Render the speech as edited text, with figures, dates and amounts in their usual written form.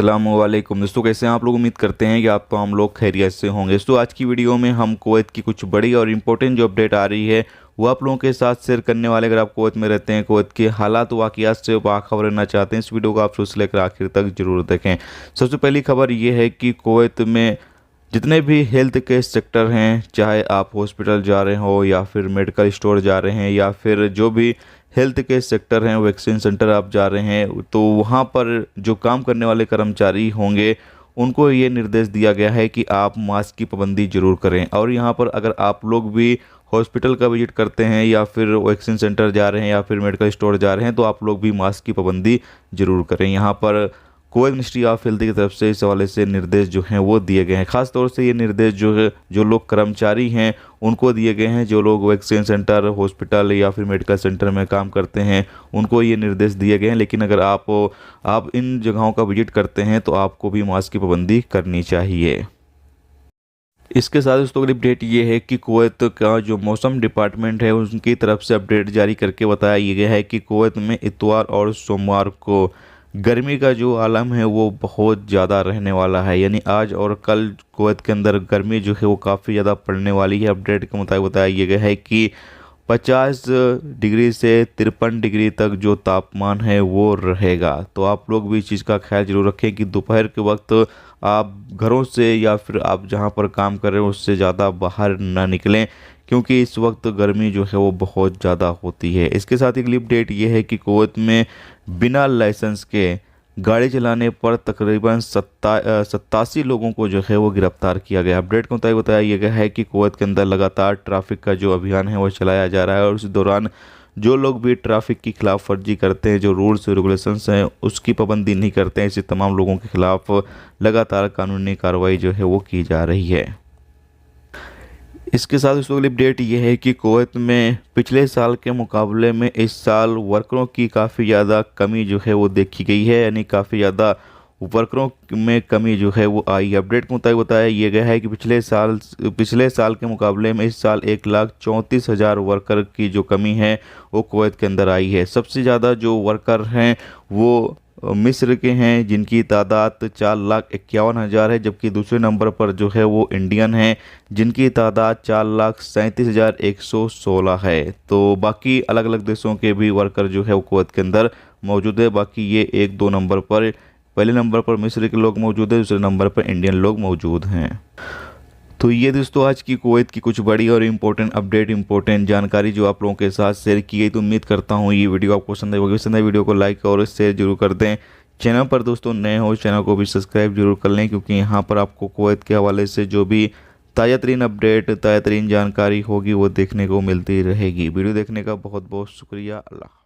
अस्सलामुअलैकुम दोस्तों, कैसे हैं आप लोग। उम्मीद करते हैं कि आप हम लोग खैरियत से होंगे। दोस्तों आज की वीडियो में हम कुवैत की कुछ बड़ी और इम्पोर्टेंट जो अपडेट आ रही है वो आप लोगों के साथ शेयर करने वाले। अगर आप कुवैत में रहते हैं, कुवैत के हालात वाक़ियात से बाखबर रहना चाहते हैं, इस वीडियो को आप शुरू से लेकर आखिर तक जरूर देखें। सबसे पहली खबर ये है कि कुवैत में जितने भी हेल्थ के सेक्टर हैं, चाहे आप हॉस्पिटल जा रहे हो या फिर मेडिकल स्टोर जा रहे हैं या फिर जो भी हेल्थ के सेक्टर हैं, वैक्सीन सेंटर आप जा रहे हैं, तो वहाँ पर जो काम करने वाले कर्मचारी होंगे उनको ये निर्देश दिया गया है कि आप मास्क की पाबंदी जरूर करें। और यहाँ पर अगर आप लोग भी हॉस्पिटल का विजिट करते हैं या फिर वैक्सीन सेंटर जा रहे हैं या फिर मेडिकल स्टोर जा रहे हैं, तो आप लोग भी मास्क की पाबंदी जरूर करें। यहाँ पर कुवैत मिनिस्ट्री ऑफ हेल्थ की तरफ से इस हवाले से निर्देश जो हैं वो दिए गए हैं। खास तौर से ये निर्देश जो है जो लोग कर्मचारी हैं उनको दिए गए हैं। जो लोग वैक्सीन सेंटर, हॉस्पिटल या फिर मेडिकल सेंटर में काम करते हैं उनको ये निर्देश दिए गए हैं। लेकिन अगर आप इन जगहों का विजिट करते हैं तो आपको भी मास्क की पाबंदी करनी चाहिए। इसके साथ दोस्तों अगली अपडेट ये है कि कुवैत का जो मौसम डिपार्टमेंट है उनकी तरफ से अपडेट जारी करके बताया ये गया है कि कुवैत में इतवार और सोमवार को गर्मी का जो आलम है वो बहुत ज़्यादा रहने वाला है। यानी आज और कल कुवैत के अंदर गर्मी जो है वो काफ़ी ज़्यादा पड़ने वाली है। अपडेट के मुताबिक बताया ये गया है कि 50 डिग्री से 53 डिग्री तक जो तापमान है वो रहेगा। तो आप लोग भी इस चीज़ का ख्याल जरूर रखें कि दोपहर के वक्त आप घरों से या फिर आप जहां पर काम कर रहे हो उससे ज़्यादा बाहर ना निकलें, क्योंकि इस वक्त गर्मी जो है वो बहुत ज़्यादा होती है। इसके साथ एक अपडेट ये है कि कुवैत में बिना लाइसेंस के गाड़ी चलाने पर तकरीबन 87 लोगों को जो है वो गिरफ्तार किया गया। अपडेट के मुताबिक बताया यह गया है कि कुवैत के अंदर लगातार ट्रैफिक का जो अभियान है वो चलाया जा रहा है और इस दौरान जो लोग भी ट्रैफिक की खिलाफ वर्जी करते हैं, जो रूल्स रेगुलेशंस हैं उसकी पाबंदी नहीं करते हैं, ऐसे तमाम लोगों के खिलाफ लगातार कानूनी कार्रवाई जो है वो की जा रही है। इसके साथ इस अपडेट ये है कि कुवैत में पिछले साल के मुकाबले में इस साल वर्करों की काफ़ी ज़्यादा कमी जो है वो देखी गई है। यानी काफ़ी ज़्यादा वर्करों में कमी जो है वो आई है। अपडेट के मुताबिक बताया ये गया है कि पिछले साल के मुकाबले में इस साल 1,34,000 वर्कर की जो कमी है वो कुवैत के अंदर आई है। सबसे ज़्यादा जो वर्कर हैं वो मिस्र के हैं जिनकी तादाद 4,51,000 है, जबकि दूसरे नंबर पर जो है वो इंडियन हैं जिनकी तादाद 4,37,116 है। तो बाकी अलग अलग देशों के भी वर्कर जो है वो कुवैत के अंदर मौजूद है। बाकी ये 1-2 नंबर पर, पहले नंबर पर मिस्र के लोग मौजूद है, दूसरे नंबर पर इंडियन लोग मौजूद हैं। तो ये दोस्तों आज की कुवैत की कुछ बड़ी और इम्पोर्टेंट अपडेट, इम्पोर्टेंट जानकारी जो आप लोगों के साथ शेयर की गई। तो उम्मीद करता हूँ ये वीडियो आपको पसंद आई होगी। पसंद है वीडियो को लाइक और शेयर जरूर कर दें। चैनल पर दोस्तों नए हो चैनल को भी सब्सक्राइब जरूर कर लें, क्योंकि यहाँ पर आपको कुवैत के हवाले से जो भी ताज़ा तरीन अपडेट, ताज़ा तरीन जानकारी होगी वो देखने को मिलती रहेगी। वीडियो देखने का बहुत बहुत शुक्रिया। अल्लाह।